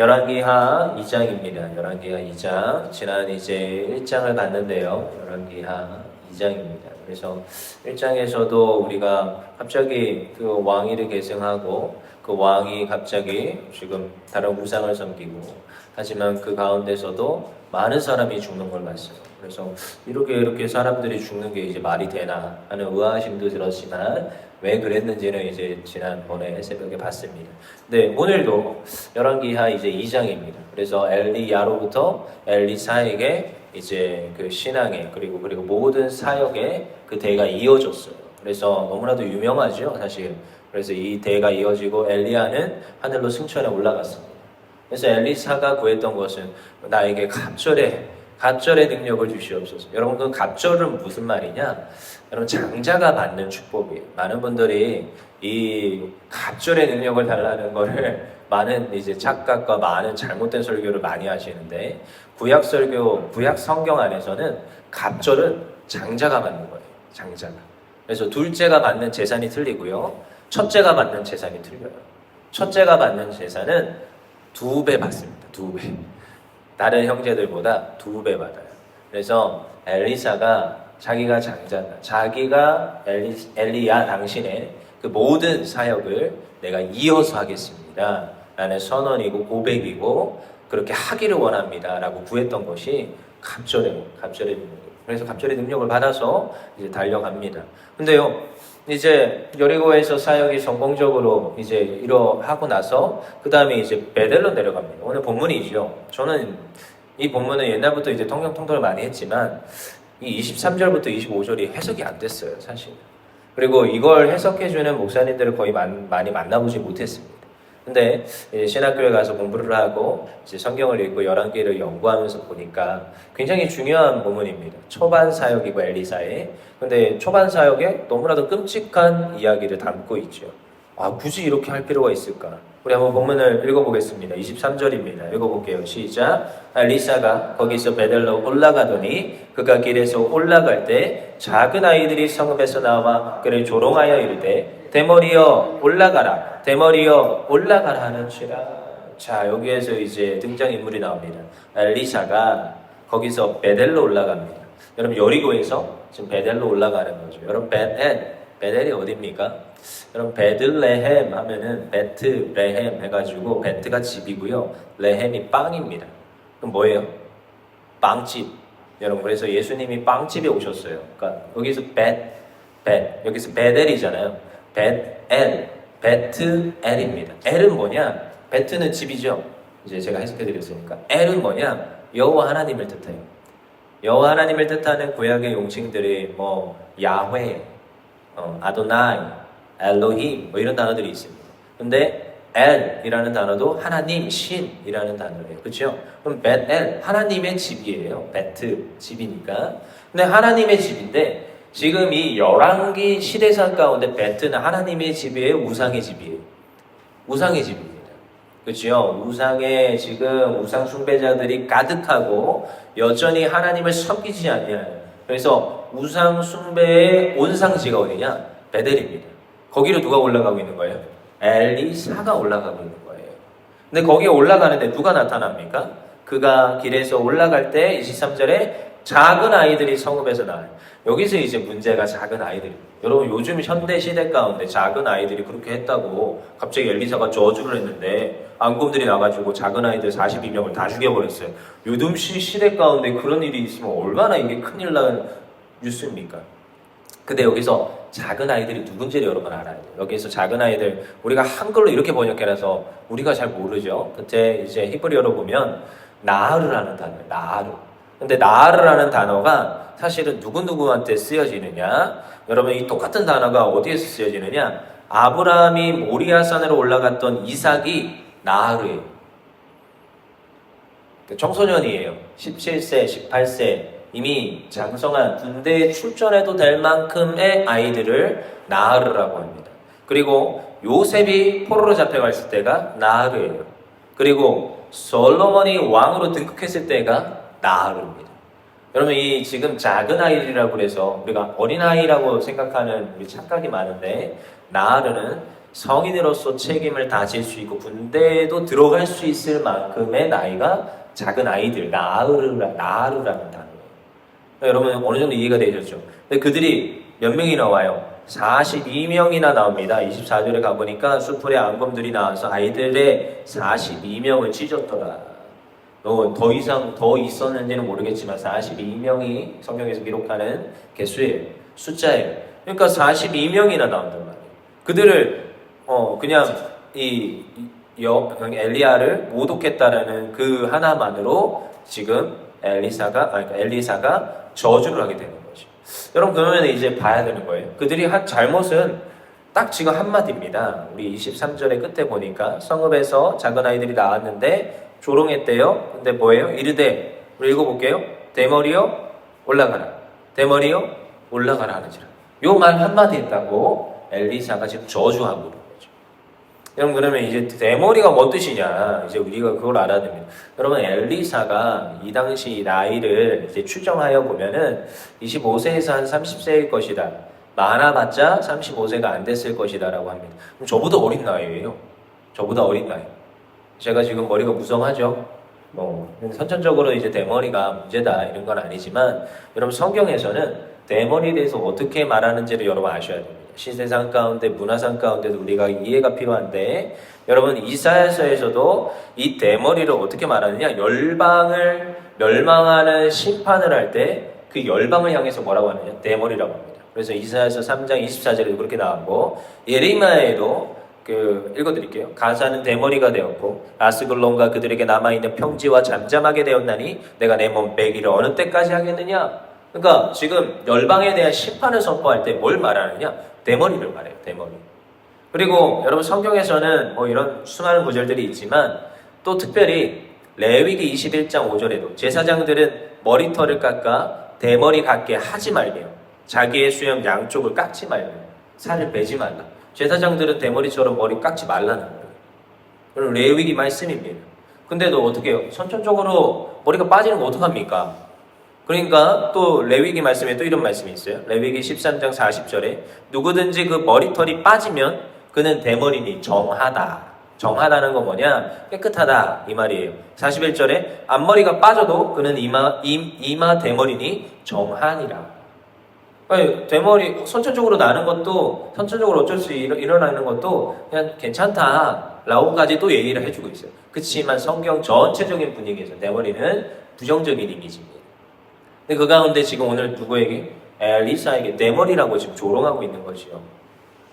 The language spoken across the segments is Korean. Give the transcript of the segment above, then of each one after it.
열왕기하 2장입니다. 열왕기하 2장. 지난 이제 1장을 봤는데요. 열왕기하 2장입니다. 그래서 1장에서도 우리가 갑자기 그 왕위를 계승하고 그 왕이 갑자기 지금 다른 우상을 섬기고 하지만 그 가운데서도 많은 사람이 죽는 걸 봤어요. 그래서 이렇게 사람들이 죽는 게 이제 말이 되나 하는 의아심도 들었지만 왜 그랬는지는 이제 지난번에 새벽에 봤습니다. 네, 오늘도 열왕기하 이제 2장입니다. 그래서 엘리야로부터 엘리사에게 이제 그 신앙의 그리고 모든 사역의 그 대가 이어졌어요. 그래서 너무나도 유명하죠, 사실. 그래서 이 대가 이어지고 엘리야는 하늘로 승천해 올라갔습니다. 그래서 엘리사가 구했던 것은 나에게 갑절의 능력을 주시옵소서. 여러분, 그 갑절은 무슨 말이냐? 여러분, 장자가 받는 축복이에요. 많은 분들이 이 갑절의 능력을 달라는 거를 많은 이제 착각과 많은 잘못된 설교를 많이 하시는데, 구약 설교, 구약 성경 안에서는 갑절은 장자가 받는 거예요. 장자가. 그래서 둘째가 받는 재산이 틀리고요. 첫째가 받는 재산이 틀려요. 첫째가 받는 재산은 2배 받습니다. 2배. 다른 형제들보다 2배 받아요. 그래서 엘리사가 자기가 장자다. 자기가 엘리야 당신의 그 모든 사역을 내가 이어서 하겠습니다. 라는 선언이고 고백이고 그렇게 하기를 원합니다. 라고 구했던 것이 갑절의 능력. 그래서 갑절의 능력을 받아서 이제 달려갑니다. 근데요, 이제 여리고에서 사역이 성공적으로 이제 이뤄하고 나서 그 다음에 이제 베델로 내려갑니다. 오늘 본문이죠. 저는 이 본문은 옛날부터 이제 통독을 많이 했지만 이 23절부터 25절이 해석이 안 됐어요, 사실. 그리고 이걸 해석해주는 목사님들을 거의 많이 만나보지 못했습니다. 근데 신학교에 가서 공부를 하고 이제 성경을 읽고 열왕기를 연구하면서 보니까 굉장히 중요한 부분입니다. 초반 사역이고 엘리사의. 근데 초반 사역에 너무나도 끔찍한 이야기를 담고 있죠. 굳이 이렇게 할 필요가 있을까? 우리 한번 본문을 읽어보겠습니다. 23절입니다. 읽어볼게요. 시작. 엘리사가 거기서 베델로 올라가더니 그가 길에서 올라갈 때 작은 아이들이 성읍에서 나와 그를 조롱하여 이르되 대머리여 올라가라, 대머리여 올라가라 하는지라. 자, 여기에서 이제 등장인물이 나옵니다. 엘리사가 거기서 베델로 올라갑니다. 여러분, 여리고에서 지금 베델로 올라가는 거죠. 여러분, 베델이 어디입니까? 여러분, 베들레헴 하면은 베트레헴 해가지고 베트가 집이고요, 레헴이 빵입니다. 그럼 뭐예요? 빵집. 여러분, 그래서 예수님이 빵집에 오셨어요. 그러니까 여기서 여기서 베델이잖아요. 베트엘입니다. 엘은 뭐냐? 베트는 집이죠. 이제 제가 해석해드렸으니까. 엘은 뭐냐? 여호와 하나님을 뜻해요. 여호와 하나님을 뜻하는 구약의 용칭들이 뭐 야훼, 아도나이, 엘로힘 뭐 이런 단어들이 있습니다. 근데 엘이라는 단어도 하나님, 신이라는 단어예요. 그렇죠? 그럼 베트엘, 하나님의 집이에요. 베트, 집이니까. 근데 하나님의 집인데 지금 이 열왕기 시대상 가운데 베트는 하나님의 집이에요, 우상의 집이에요? 우상의 집입니다. 그렇죠? 우상 숭배자들이 가득하고 여전히 하나님을 섬기지 않냐요. 그래서 우상 숭배의 온상지가 어디냐? 베델입니다. 거기로 누가 올라가고 있는 거예요? 엘리사가 올라가고 있는 거예요. 근데 거기에 올라가는데 누가 나타납니까? 그가 길에서 올라갈 때 23절에 작은 아이들이 성읍에서 나와요. 여기서 이제 문제가 작은 아이들이. 여러분, 요즘 현대 시대 가운데 작은 아이들이 그렇게 했다고 갑자기 엘리사가 저주를 했는데 앙금들이 나가지고 작은 아이들 42명을 다 죽여버렸어요. 요즘 시대 가운데 그런 일이 있으면 얼마나 이게 큰일 나는 뉴스입니까? 근데 여기서 작은 아이들이 누군지를 여러분 알아야 돼요. 여기서 작은 아이들, 우리가 한글로 이렇게 번역해놔서 우리가 잘 모르죠. 그때 이제 히브리어로 보면 나하르라는 단어예요. 나하르. 근데 나하르라는 단어가 사실은 누구한테 쓰여지느냐? 여러분, 이 똑같은 단어가 어디에서 쓰여지느냐? 아브라함이 모리아산으로 올라갔던 이삭이 나하르예요. 청소년이에요. 17세, 18세 이미 장성한 군대에 출전해도 될 만큼의 아이들을 나하르라고 합니다. 그리고 요셉이 포로로 잡혀갔을 때가 나하르예요. 그리고 솔로몬이 왕으로 등극했을 때가 나하르입니다. 여러분, 이 지금 작은 아이들이라고 해서 우리가 어린아이라고 생각하는 우리 착각이 많은데 나하르는 성인으로서 책임을 다질 수 있고 군대에도 들어갈 수 있을 만큼의 나이가 작은 아이들, 나르라는 단어예요. 여러분 어느 정도 이해가 되셨죠? 근데 그들이 몇 명이나 와요? 42명이나 나옵니다. 24절에 가보니까 수풀에 앙검들이 나와서 아이들의 42명을 찢었더라. 더 이상 더 있었는지는 모르겠지만 42명이 성경에서 기록하는 개수예요. 숫자예요. 그러니까 42명이나 나온단 말이에요. 그들을 그냥 엘리야를 모독했다라는 그 하나만으로 지금 엘리사가 저주를 하게 되는 거죠. 여러분 그러면 이제 봐야 되는 거예요. 그들이 한 잘못은 딱 지금 한마디입니다. 우리 23절의 끝에 보니까 성읍에서 작은 아이들이 나왔는데 조롱했대요. 근데 뭐예요? 이르되, 우리 읽어볼게요. 대머리여 올라가라. 대머리여 올라가라 하는지라. 요 말 한마디 했다고 엘리사가 지금 저주하고 있는 거죠. 여러분 그러면 이제 대머리가 뭔 뜻이냐? 이제 우리가 그걸 알아야 됩니다. 여러분 엘리사가 이 당시 나이를 이제 추정하여 보면은 25세에서 한 30세일 것이다. 많아봤자 35세가 안 됐을 것이다 라고 합니다. 그럼 저보다 어린 나이예요. 저보다 어린 나이. 제가 지금 머리가 무성하죠. 선천적으로 이제 대머리가 문제다 이런 건 아니지만 여러분 성경에서는 대머리에 대해서 어떻게 말하는지를 여러분 아셔야 됩니다. 시세상 가운데 문화상 가운데도 우리가 이해가 필요한데 여러분 이사야서에서도 이 대머리를 어떻게 말하느냐, 열방을 멸망하는 심판을 할 때 그 열방을 향해서 뭐라고 하느냐, 대머리라고 합니다. 그래서 이사야서 3장 24절에도 그렇게 나왔고 예레미야에도 읽어드릴게요. 가사는 대머리가 되었고 아스글론과 그들에게 남아있는 평지와 잠잠하게 되었나니 내가 내 몸 빼기를 어느 때까지 하겠느냐. 그러니까 지금 열방에 대한 심판을 선포할 때 뭘 말하느냐, 대머리를 말해요. 대머리. 그리고 여러분 성경에서는 이런 수많은 구절들이 있지만 또 특별히 레위기 21장 5절에도 제사장들은 머리털을 깎아 대머리 같게 하지 말며 자기의 수염 양쪽을 깎지 말며 살을 빼지 말라. 제사장들은 대머리처럼 머리 깎지 말라는 거예요. 그럼 레위기 말씀입니다. 근데도 어떻게 해요? 선천적으로 머리가 빠지는 거 어떡합니까? 그러니까 또 레위기 말씀에 또 이런 말씀이 있어요. 레위기 13장 40절에 누구든지 그 머리털이 빠지면 그는 대머리니 정하다. 정하다는 건 뭐냐? 깨끗하다 이 말이에요. 41절에 앞머리가 빠져도 그는 이마 대머리니 정하니라. 대머리 선천적으로 나는 것도, 선천적으로 어쩔 수 일어나는 것도 그냥 괜찮다 라고까지 또 얘기를 해주고 있어요. 그렇지만 성경 전체적인 분위기에서 대머리는 부정적인 이미지입니다. 근데 그 가운데 지금 오늘 누구에게? 엘리사에게 대머리라고 지금 조롱하고 있는 것이요.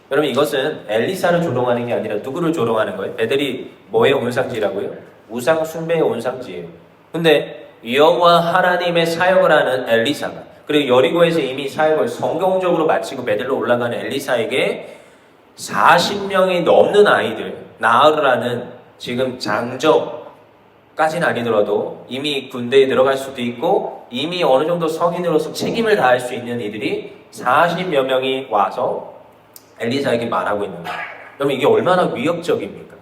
여러분 이것은 엘리사를 조롱하는 게 아니라 누구를 조롱하는 거예요? 애들이 뭐의 온상지라고요? 우상 숭배의 온상지예요. 근데 여호와 하나님의 사역을 하는 엘리사가, 그리고 여리고에서 이미 사역을 성공적으로 마치고 베들로 올라가는 엘리사에게 40명이 넘는 아이들, 나으르라는 지금 장정까지는 아니더라도 이미 군대에 들어갈 수도 있고 이미 어느 정도 성인으로서 책임을 다할 수 있는 이들이 40여 명이 와서 엘리사에게 말하고 있는 거예요. 그럼 이게 얼마나 위협적입니까?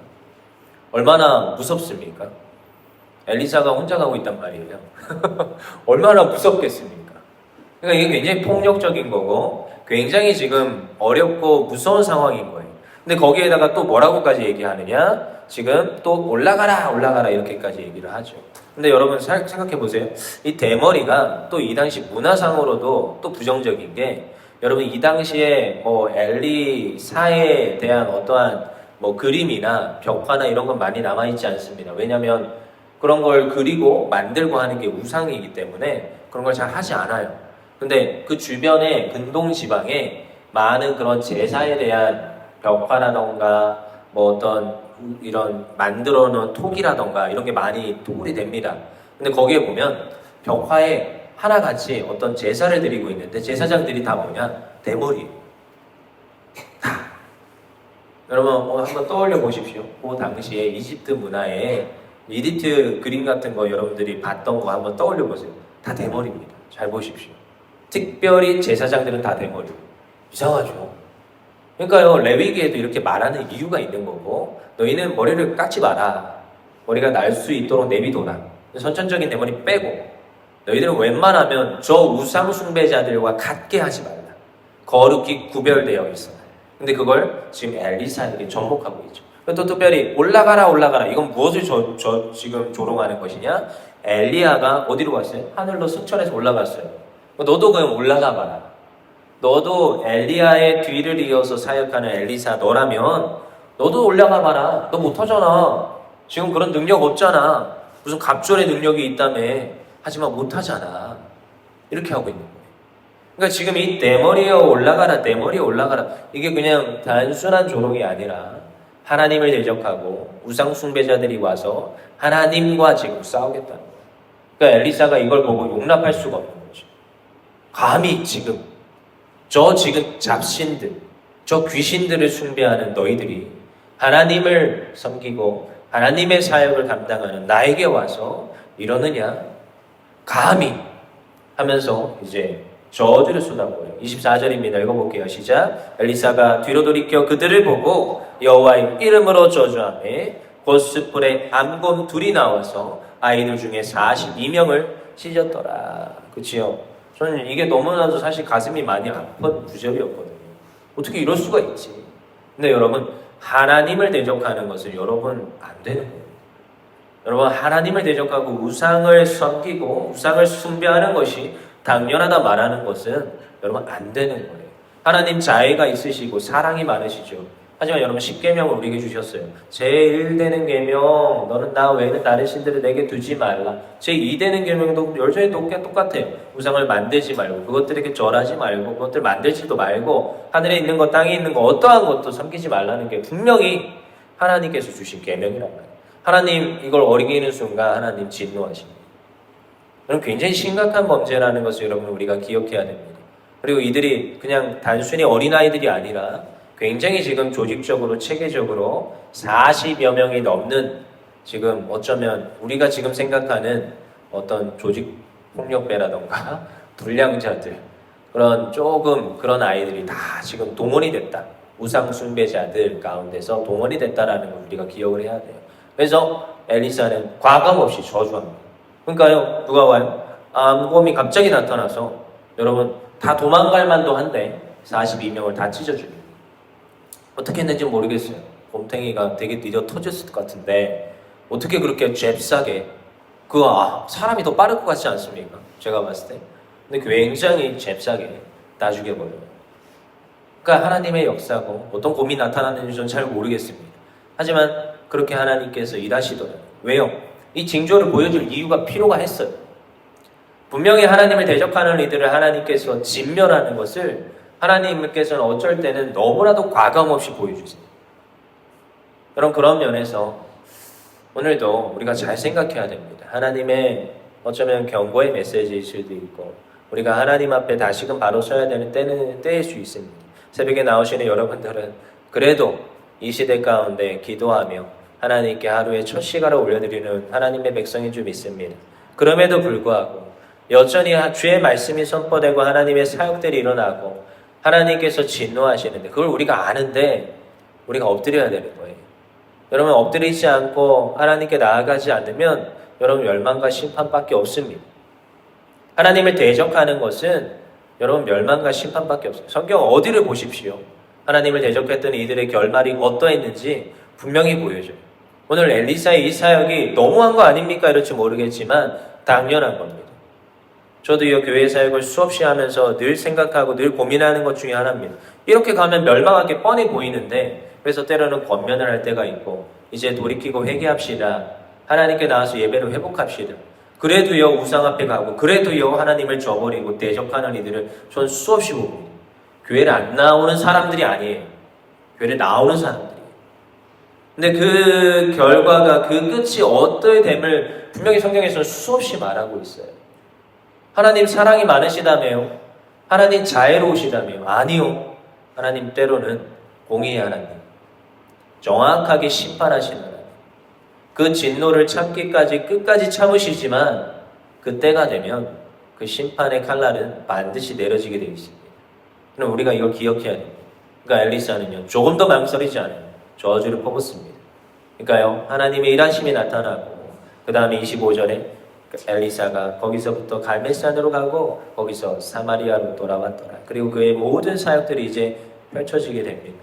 얼마나 무섭습니까? 엘리사가 혼자 가고 있단 말이에요. 얼마나 무섭겠습니까? 그러니까 이게 굉장히 폭력적인 거고 굉장히 지금 어렵고 무서운 상황인 거예요. 근데 거기에다가 또 뭐라고까지 얘기하느냐? 지금 또 올라가라 이렇게까지 얘기를 하죠. 근데 여러분 생각해 보세요. 이 대머리가 또 이 당시 문화상으로도 또 부정적인 게, 여러분 이 당시에 엘리사에 대한 어떠한 그림이나 벽화나 이런 건 많이 남아있지 않습니다. 왜냐하면 그런 걸 그리고 만들고 하는 게 우상이기 때문에 그런 걸 잘 하지 않아요. 근데 그 주변에 근동 지방에 많은 그런 제사에 대한 벽화라던가 어떤 이런 만들어 놓은 톡이라던가 이런 게 많이 토굴이 됩니다. 근데 거기에 보면 벽화에 하나같이 어떤 제사를 드리고 있는데 제사장들이 다 뭐냐? 대머리. 여러분 한번 떠올려 보십시오. 그 당시에 이집트 문화에 이집트 그림 같은 거 여러분들이 봤던 거 한번 떠올려 보세요. 다 대머리입니다. 잘 보십시오. 특별히 제사장들은 다 대머리. 이상하죠? 그러니까요, 레위기에도 이렇게 말하는 이유가 있는 거고, 너희는 머리를 깎지 마라. 머리가 날 수 있도록 내비둬라. 선천적인 대머리 빼고, 너희들은 웬만하면 저 우상 숭배자들과 같게 하지 말라. 거룩히 구별되어 있어라. 근데 그걸 지금 엘리사에게 접목하고 있죠. 또 특별히 올라가라 올라가라. 이건 무엇을 지금 조롱하는 것이냐? 엘리야가 어디로 갔어요? 하늘로 승천해서 올라갔어요. 너도 그냥 올라가 봐라. 너도 엘리야의 뒤를 이어서 사역하는 엘리사 너라면 너도 올라가 봐라. 너 못하잖아. 지금 그런 능력 없잖아. 무슨 갑절의 능력이 있다며. 하지만 못하잖아. 이렇게 하고 있는 거예요. 그러니까 지금 이 내 머리에 올라가라, 내 머리에 올라가라. 이게 그냥 단순한 조롱이 아니라 하나님을 대적하고 우상 숭배자들이 와서 하나님과 지금 싸우겠다는 거예요. 그러니까 엘리사가 이걸 보고 용납할 수가 없는 거죠. 감히 지금 지금 잡신들, 저 귀신들을 숭배하는 너희들이 하나님을 섬기고 하나님의 사역을 감당하는 나에게 와서 이러느냐? 감히 하면서 이제 저주를 쏟아부어요. 24절입니다. 읽어볼게요. 시작. 엘리사가 뒤로 돌이켜 그들을 보고 여호와의 이름으로 저주하며 곧 숯불에 암곰 둘이 나와서 아이들 중에 42명을 찢었더라. 그치요? 저는 이게 너무나도 사실 가슴이 많이 아픈 구절이었거든요. 어떻게 이럴 수가 있지? 근데 여러분, 하나님을 대적하는 것은 여러분 안 되는 거예요. 여러분, 하나님을 대적하고 우상을 섬기고 우상을 숭배하는 것이 당연하다 말하는 것은 여러분 안 되는 거예요. 하나님 자애가 있으시고 사랑이 많으시죠. 하지만 여러분 10계명을 우리에게 주셨어요. 제1되는 계명, 너는 나 외에는 다른 신들을 내게 두지 말라. 제2되는 계명도 여전히 똑같아요. 우상을 만들지 말고 그것들에게 절하지 말고 그것들 만들지도 말고 하늘에 있는 것 땅에 있는 것 어떠한 것도 섬기지 말라는 게 분명히 하나님께서 주신 계명이란 말이에요. 하나님 이걸 어기는 순간 하나님 진노하십니다. 그럼 굉장히 심각한 범죄라는 것을 여러분 우리가 기억해야 됩니다. 그리고 이들이 그냥 단순히 어린아이들이 아니라 굉장히 지금 조직적으로 체계적으로 40여 명이 넘는 지금 어쩌면 우리가 지금 생각하는 어떤 조직 폭력배라던가 불량자들 그런 아이들이 다 지금 동원이 됐다. 우상 숭배자들 가운데서 동원이 됐다라는 걸 우리가 기억을 해야 돼요. 그래서 엘리사는 과감없이 저주합니다. 그러니까요, 누가 와요? 암곰이 갑자기 나타나서 여러분 다 도망갈 만도 한데 42명을 다 찢어줍니다. 어떻게 했는지 모르겠어요. 곰탱이가 되게 느려 터졌을 것 같은데 어떻게 그렇게 잽싸게 사람이 더 빠를 것 같지 않습니까? 제가 봤을 때. 근데 굉장히 잽싸게 다 죽여버려요. 그러니까 하나님의 역사고 어떤 곰이 나타나는지 저는 잘 모르겠습니다. 하지만 그렇게 하나님께서 일하시더라고요. 왜요? 이 징조를 보여줄 이유가 필요가 했어요. 분명히 하나님을 대적하는 이들을 하나님께서 진멸하는 것을 하나님께서는 어쩔 때는 너무나도 과감 없이 보여주세요. 여러분 그런 면에서 오늘도 우리가 잘 생각해야 됩니다. 하나님의 어쩌면 경고의 메시지일 수도 있고 우리가 하나님 앞에 다시금 바로 서야 되는 때일 수 있습니다. 새벽에 나오시는 여러분들은 그래도 이 시대 가운데 기도하며 하나님께 하루에 첫 시간을 올려드리는 하나님의 백성인 줄 믿습니다. 그럼에도 불구하고 여전히 주의 말씀이 선포되고 하나님의 사역들이 일어나고 하나님께서 진노하시는데 그걸 우리가 아는데 우리가 엎드려야 되는 거예요. 여러분 엎드리지 않고 하나님께 나아가지 않으면 여러분 멸망과 심판밖에 없습니다. 하나님을 대적하는 것은 여러분 멸망과 심판밖에 없어요. 성경 어디를 보십시오. 하나님을 대적했던 이들의 결말이 어떠했는지 분명히 보여줘요. 오늘 엘리사의 이 사역이 너무한 거 아닙니까? 이럴지 모르겠지만 당연한 겁니다. 저도 이 교회 사역을 수없이 하면서 늘 생각하고 늘 고민하는 것 중에 하나입니다. 이렇게 가면 멸망할 게 뻔히 보이는데 그래서 때로는 권면을 할 때가 있고 이제 돌이키고 회개합시다. 하나님께 나와서 예배를 회복합시다. 그래도요 우상 앞에 가고 그래도요 하나님을 저버리고 대적하는 이들을 전 수없이 봅니다. 교회를 안 나오는 사람들이 아니에요. 교회를 나오는 사람들이에요. 근데 그 결과가 그 끝이 어떠해 됨을 분명히 성경에서는 수없이 말하고 있어요. 하나님 사랑이 많으시다며요? 하나님 자애로우시다며요? 아니요. 하나님 때로는 공의의 하나님. 정확하게 심판하시는 하나님. 그 진노를 참기까지 끝까지 참으시지만 그때가 되면 그 심판의 칼날은 반드시 내려지게 되어 있습니다. 그럼 우리가 이걸 기억해야 됩니다. 그러니까 엘리사는요. 조금 더 망설이지 않아요. 저주를 퍼붓습니다. 그러니까요. 하나님의 일하심이 나타나고 그 다음에 25절에 엘리사가 거기서부터 갈멜산으로 가고 거기서 사마리아로 돌아왔더라. 그리고 그의 모든 사역들이 이제 펼쳐지게 됩니다.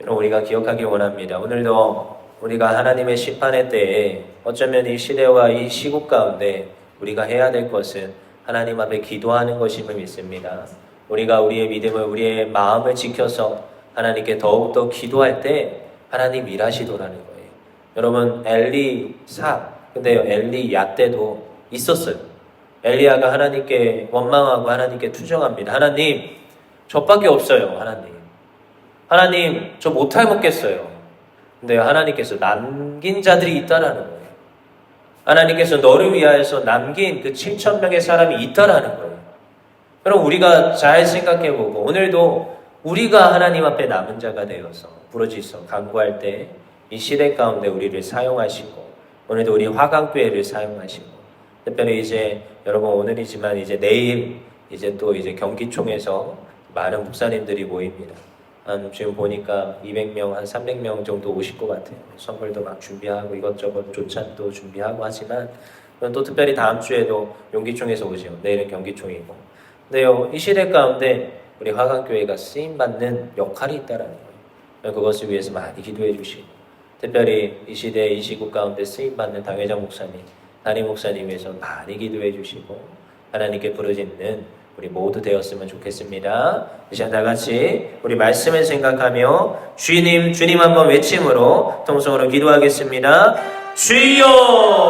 여러분 우리가 기억하길 원합니다. 오늘도 우리가 하나님의 심판의 때에 어쩌면 이 시대와 이 시국 가운데 우리가 해야 될 것은 하나님 앞에 기도하는 것임을 믿습니다. 우리가 우리의 믿음을 우리의 마음을 지켜서 하나님께 더욱더 기도할 때 하나님 일하시더라는 거예요. 여러분 엘리사 근데요 엘리야 때도 있었어요. 엘리야가 하나님께 원망하고 하나님께 투정합니다. 하나님 저밖에 없어요. 하나님 저 못할 먹겠어요. 근데 하나님께서 남긴 자들이 있다라는 거예요. 하나님께서 너를 위하여서 남긴 그 7,000명의 사람이 있다라는 거예요. 그럼 우리가 잘 생각해보고 오늘도 우리가 하나님 앞에 남은 자가 되어서 부르짖어 간구할 때 이 시대 가운데 우리를 사용하시고 오늘도 우리 화강교회를 사용하시고 특별히 이제 여러분 오늘이지만 이제 내일 이제 또 이제 경기총에서 많은 목사님들이 모입니다. 지금 보니까 200명, 한 300명 정도 오실 것 같아요. 선물도 막 준비하고 이것저것 조찬도 준비하고 하지만 또 특별히 다음 주에도 용기총에서 오죠. 내일은 경기총이고. 근데요, 이 시대 가운데 우리 화강교회가 쓰임받는 역할이 있다라는 거예요. 그것을 위해서 많이 기도해 주시고 특별히 이 시대, 이 시국 가운데 쓰임받는 당회장 목사님, 담임 목사님 위해서 많이 기도해 주시고 하나님께 부르짖는 우리 모두 되었으면 좋겠습니다. 이제 다 같이 우리 말씀을 생각하며 주님 한번 외침으로 통성으로 기도하겠습니다. 주여!